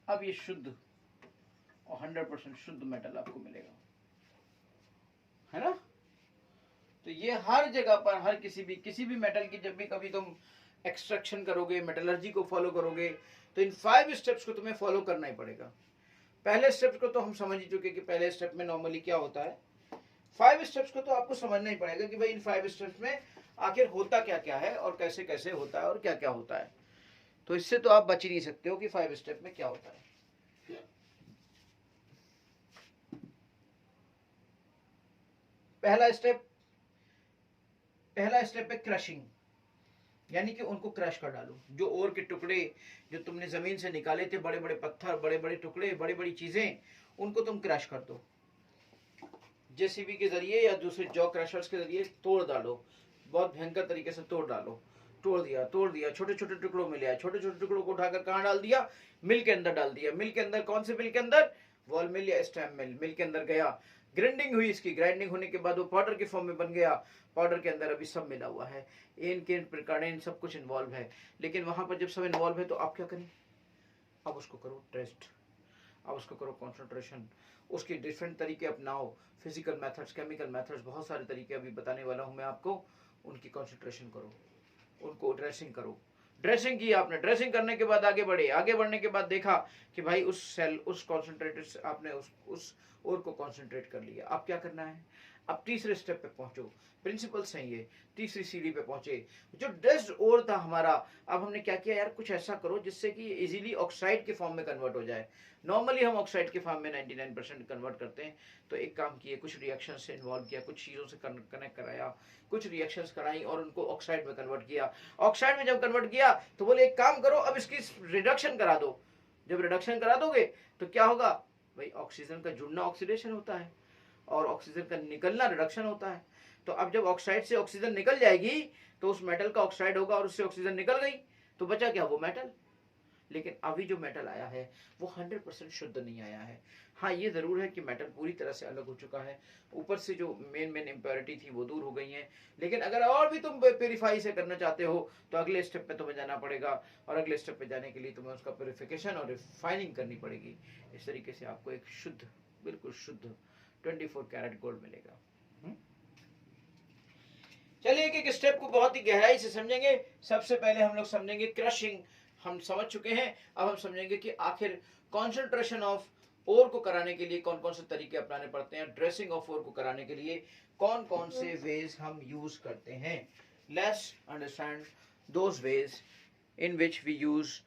Speaker 1: अब ये शुद्ध और 100% शुद्ध मेटल आपको मिलेगा, है ना। तो ये हर जगह पर, हर किसी भी मेटल की जब भी कभी तुम एक्सट्रैक्शन करोगे, मेटलर्जी को फॉलो करोगे, तो इन 5 स्टेप्स को तुम्हें फॉलो करना ही पड़ेगा। पहले स्टेप्स को तो हम समझ ही चुके कि पहले स्टेप में नॉर्मली क्या होता है। 5 स्टेप्स को तो आपको समझना ही पड़ेगा कि भाई इन 5 स्टेप्स में आखिर होता क्या क्या है और कैसे कैसे होता है और क्या क्या होता है। तो इससे तो आप बच ही नहीं सकते हो कि 5 स्टेप में क्या होता है। पहला स्टेप है क्रशिंग, यानी कि उनको क्रश कर डालो। जो ओर के टुकड़े जो तुमने जमीन से निकाले थे, बड़े बड़े पत्थर, बड़े बड़े टुकड़े, बड़ी बड़ी चीजें, उनको तुम क्रश कर दो, जेसीबी के जरिए या दूसरे जॉ क्रशर्स के जरिए तोड़ डालो, बहुत भयंकर तरीके से तोड़ डालो। तोड़ दिया, छोटे छोटे टुकड़ों में ले आए, छोटे छोटे टुकड़ों को उठाकर कहाँ डाल दिया, मिल के अंदर डाल दिया। मिल के अंदर, कौन से मिल के अंदर, वॉल मिल या स्टैम्प मिल, मिल के अंदर गया, ग्राइंडिंग हुई, इसकी ग्राइंडिंग होने के बाद वो पाउडर के फॉर्म में बन गया। पाउडर के अंदर अभी सब मिला हुआ है, इन सब कुछ इन्वॉल्व है। लेकिन वहां पर जब सब इन्वॉल्व है तो आप क्या करें, अब उसको करो टेस्ट, अब उसको करो कॉन्सेंट्रेशन, उसके डिफरेंट तरीके अपनाओ, फिजिकल मेथड्स, केमिकल मेथड्स, बहुत सारे तरीके अभी बताने वाला हूं मैं आपको। उनकी कॉन्सेंट्रेशन करो, उनको ड्रेसिंग करो। ड्रेसिंग की आपने, ड्रेसिंग करने के बाद आगे बढ़े, आगे बढ़ने के बाद देखा कि भाई उस सेल, उस कॉन्सेंट्रेटेड आपने उस ओर को कॉन्सेंट्रेट कर लिया। अब क्या करना है, अब तीसरे स्टेप पे पहुंचो। प्रिंसिपल्स हैं ये, तीसरी सीढ़ी पे पहुंचे। जो ड्रेस्ड ओर था हमारा, अब हमने क्या किया यार, कुछ ऐसा करो जिससे कि इजीली ऑक्साइड के फॉर्म में कन्वर्ट हो जाए। नॉर्मली हम ऑक्साइड के फॉर्म में 99% कन्वर्ट करते हैं। तो एक काम किए, कुछ रिएक्शन से इन्वॉल्व किया, कुछ चीज़ों से कनेक्ट कराया, कुछ रिएक्शंस कराई और उनको ऑक्साइड में कन्वर्ट किया। ऑक्साइड में जब कन्वर्ट किया तो बोले एक काम करो, अब इसकी रिडक्शन करा दो। जब रिडक्शन करा दोगे तो क्या होगा भाई, ऑक्सीजन का जुड़ना ऑक्सीडेशन होता है और ऑक्सीजन का निकलना रिडक्शन होता है। तो अब जब ऑक्साइड से ऑक्सीजन निकल जाएगी तो उस मेटल का ऑक्साइड होगा और उससे ऑक्सीजन निकल गई तो बचा क्या, वो मेटल। लेकिन अभी जो मेटल आया है वो 100% शुद्ध नहीं आया है। हाँ ये जरूर है कि मेटल पूरी तरह से अलग हो चुका है, ऊपर से जो मेन इम्प्योरिटी थी वो दूर हो गई है। लेकिन अगर और भी तुम प्योरीफाई से करना चाहते हो तो अगले स्टेप पे तुम्हें जाना पड़ेगा, और अगले स्टेप पे जाने के लिए तुम्हें उसका प्योरीफिकेशन और रिफाइनिंग करनी पड़ेगी। इस तरीके से आपको एक शुद्ध, बिल्कुल शुद्ध 24 कैरेट गोल्ड मिलेगा। चलिए एक एक स्टेप को बहुत ही गहराई से समझेंगे। सबसे पहले हम लोग समझेंगे क्रशिंग, हम समझ चुके हैं। अब हम समझेंगे कि आखिर कॉन्सेंट्रेशन ऑफ ओर को कराने के लिए कौन कौन से तरीके अपनाने पड़ते हैं, ड्रेसिंग ऑफ ओर को कराने के लिए कौन कौन से वेज हम यूज करते हैं। Let's understand those ways in which we use